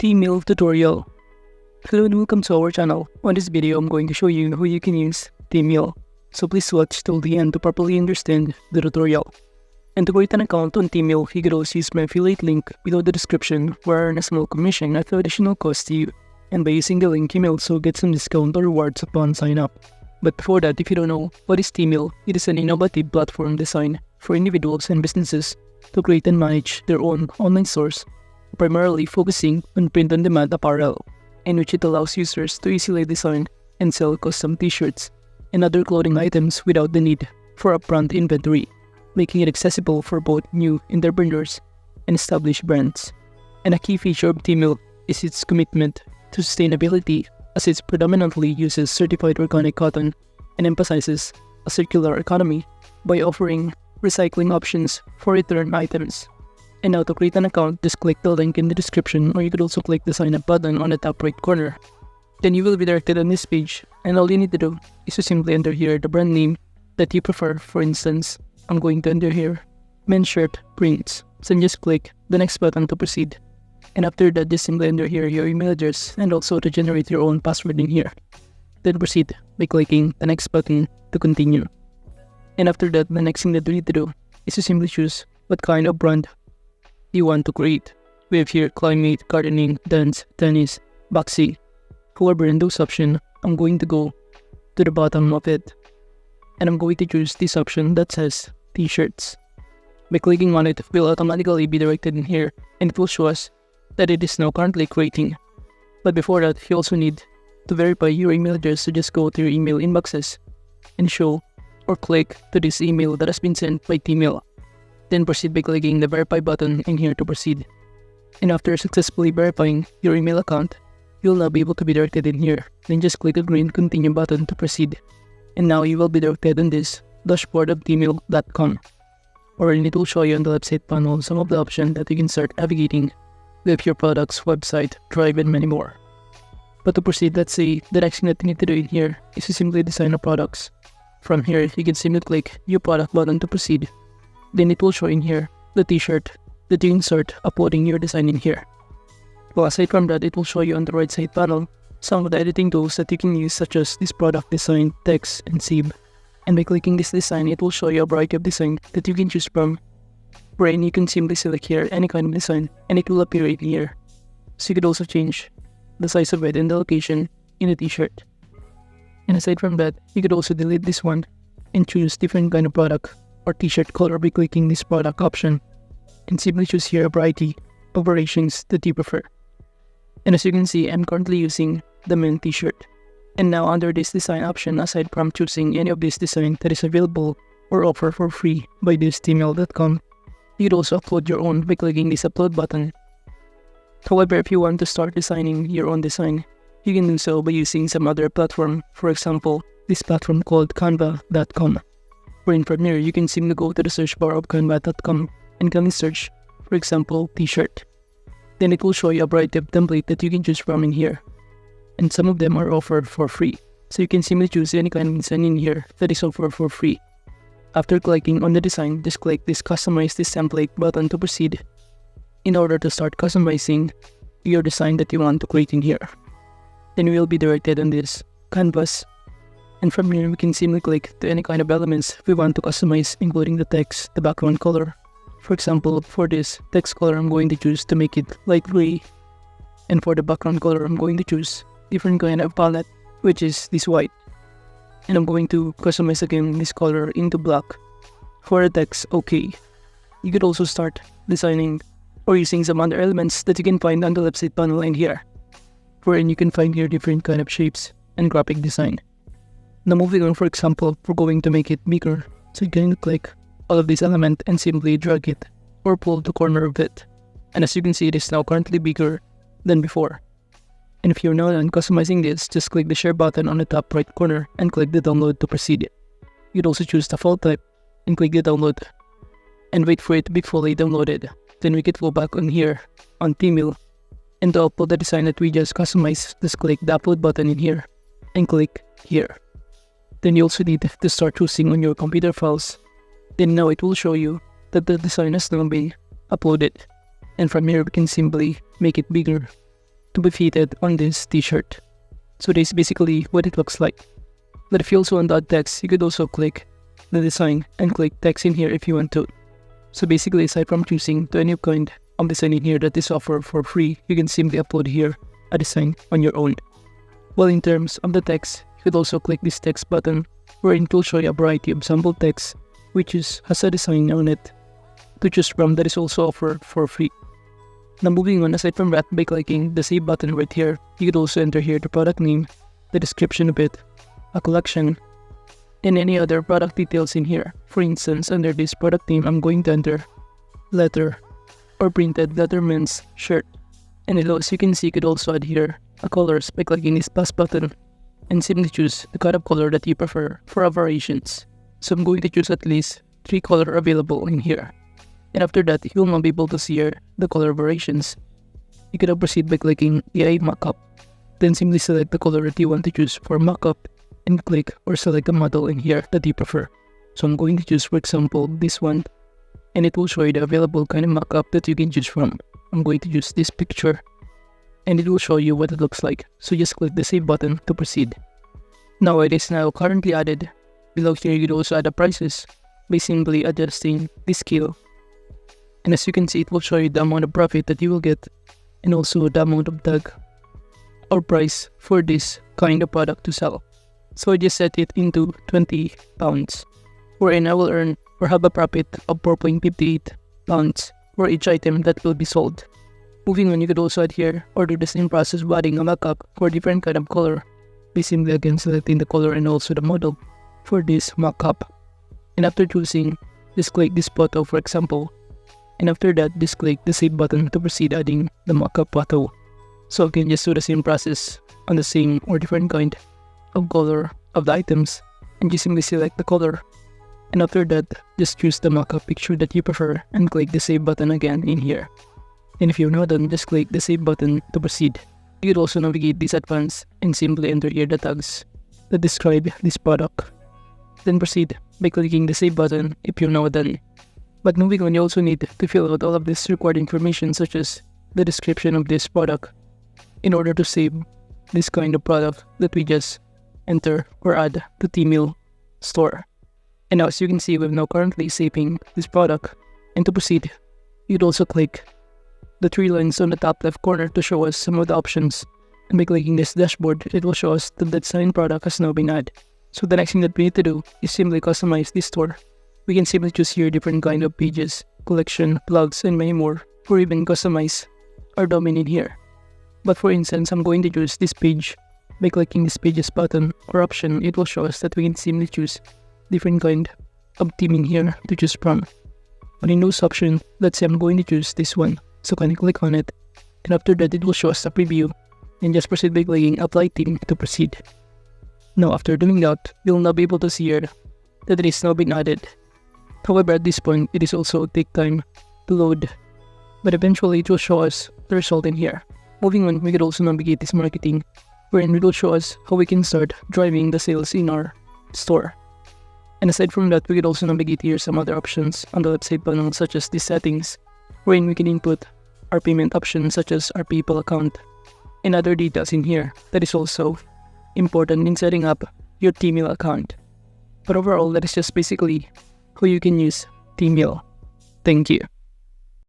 Teemill tutorial. Hello and welcome to our channel. On this video, I'm going to show you how you can use Teemill. So please watch till the end to properly understand the tutorial. And to create an account on Teemill, you can also use my affiliate link below the description where I earn a small commission at no additional cost to you. And by using the link, you may also get some discount or rewards upon sign up. But before that, if you don't know, what is Teemill? It is an innovative platform designed for individuals and businesses to create and manage their own online stores, primarily focusing on print-on-demand apparel, in which it allows users to easily design and sell custom t-shirts and other clothing items without the need for upfront inventory, making it accessible for both new entrepreneurs and established brands. And a key feature of Teemill is its commitment to sustainability, as it predominantly uses certified organic cotton and emphasizes a circular economy by offering recycling options for return items. And now to create an account, just click the link in the description, or you could also click the sign up button on the top right corner. Then you will be directed on this page, and all you need to do is to simply enter here the brand name that you prefer. For instance, I'm going to enter here men's shirt prints. So just click the next button to proceed. And after that, just simply enter here your email address and also to generate your own password in here. Then proceed by clicking the next button to continue. And after that, the next thing that you need to do is to simply choose what kind of brand you want to create. We have here climate, gardening, dance, tennis, boxy. However, in those options, I'm going to go to the bottom of it, and I'm going to choose this option that says t-shirts. By clicking on it, it will automatically be directed in here, and it will show us that it is now currently creating. But before that, you also need to verify your email address, so just go to your email inboxes and show or click to this email that has been sent by Teemill. Then proceed by clicking the verify button in here to proceed. And after successfully verifying your email account, you'll now be able to be directed in here. Then just click the green continue button to proceed. And now you will be directed on this dashboard of teemill.com, wherein it will show you on the website panel some of the options that you can start navigating with your product's website, drive, and many more. But to proceed, let's say the next thing that you need to do in here is to simply design our products. From here, you can simply click your product button to proceed. Then it will show in here the t-shirt that you insert uploading your design in here. Well, aside from that, it will show you on the right side panel some of the editing tools that you can use, such as this product design, text, and save. And by clicking this design, it will show you a variety of design that you can choose from, wherein you can simply select here any kind of design and it will appear in here. So you could also change the size of it and the location in the t-shirt. And aside from that, you could also delete this one and choose different kind of product or t-shirt color by clicking this product option and simply choose here a variety of variations that you prefer. And as you can see, I'm currently using the men t-shirt. And now under this design option, aside from choosing any of this design that is available or offered for free by this teemill.com, you could also upload your own by clicking this upload button. However, if you want to start designing your own design, you can do so by using some other platform. For example, this platform called canva.com, wherein from here you can simply go to the search bar of canva.com and can search, for example, t-shirt. Then it will show you a variety of template that you can choose from in here, and some of them are offered for free. So you can simply choose any kind of design in here that is offered for free. After clicking on the design, just click this customize this template button to proceed in order to start customizing your design that you want to create in here. Then we will be directed on this canvas, and from here we can simply click to any kind of elements we want to customize, including the text, the background color. For example, for this text color, I'm going to choose to make it light gray, and for the background color, I'm going to choose different kind of palette, which is this white, and I'm going to customize again this color into black. For the text, okay. You could also start designing or using some other elements that you can find on the website panel in here, wherein you can find here different kind of shapes and graphic design. Now moving on, for example, we're going to make it bigger, so you can click all of this element and simply drag it or pull the corner of it. And as you can see, it is now currently bigger than before. And if you're now done customizing this, just click the share button on the top right corner and click the download to proceed. You'd also choose the file type and click the download and wait for it to be fully downloaded. Then we can go back on here on Teemill, and to upload the design that we just customized, just click the upload button in here and click here. Then you also need to start choosing on your computer files. Then now it will show you that the design has now been uploaded, and from here we can simply make it bigger to be fitted on this t-shirt. So this is basically what it looks like. But if you also want to add text, you could also click the design and click text in here if you want to. So basically, aside from choosing to any kind of design in here that is offered for free, you can simply upload here a design on your own. Well, in terms of the text, you could also click this text button wherein it will show you a variety of sample text which has a design on it to choose from that is also offered for free. Now moving on, aside from that, by clicking the save button right here, you could also enter here the product name, the description of it, a collection, and any other product details in here. For instance, under this product name, I'm going to enter leather or printed letterman's shirt. And as you can see, you could also add here a colors by clicking this plus button and simply choose the kind of color that you prefer for our variations. So I'm going to choose at least 3 colors available in here. And after that, you'll now be able to see here the color variations. You can now proceed by clicking AI Mockup. Then simply select the color that you want to choose for mockup and click or select a model in here that you prefer. So I'm going to choose, for example, this one, and it will show you the available kind of mockup that you can choose from. I'm going to use this picture and it will show you what it looks like. So just click the save button to proceed. Now it is now currently added. Below here you could also add the prices by simply adjusting the scale. And as you can see, it will show you the amount of profit that you will get and also the amount of tag or price for this kind of product to sell. So I just set it into 20 pounds, wherein I will earn or have a profit of 4.58 pounds for each item that will be sold. Moving on, you could also add here or do the same process of adding a mockup for different kind of color by simply again selecting the color and also the model for this mockup. And after choosing, just click this photo for example, and after that just click the save button to proceed adding the mockup photo. So again, just do the same process on the same or different kind of color of the items and just simply select the color, and after that just choose the mockup picture that you prefer and click the save button again in here. And if you're not done, just click the save button to proceed. You could also navigate this advance and simply enter here the tags that describe this product. Then proceed by clicking the save button if you're now done. But moving on, you also need to fill out all of this required information such as the description of this product in order to save this kind of product that we just enter or add to Teemill store. And now as you can see, we're now currently saving this product. And to proceed, you'd also click the 3 lines on the top left corner to show us some of the options. And by clicking this dashboard, it will show us that the design product has now been added. So the next thing that we need to do is simply customize this store. We can simply choose here different kind of pages, collection, plugs, and many more, or even customize our domain in here. But for instance, I'm going to choose this page. By clicking this pages button or option, it will show us that we can simply choose different kind of theme in here to choose from. But in those options, let's say I'm going to choose this one. So can I click on it, and after that it will show us a preview, and just proceed by clicking apply theme to proceed. Now after doing that, you'll now be able to see here that it is now been added. However, at this point, it is also take time to load, but eventually it will show us the result in here. Moving on, we could also navigate this marketing, wherein it will show us how we can start driving the sales in our store. And aside from that, we could also navigate here some other options on the website panel such as the settings, wherein we can input our payment options such as our PayPal account and other details in here that is also important in setting up your Teemill account. But overall, that is just basically how you can use Teemill. Thank you.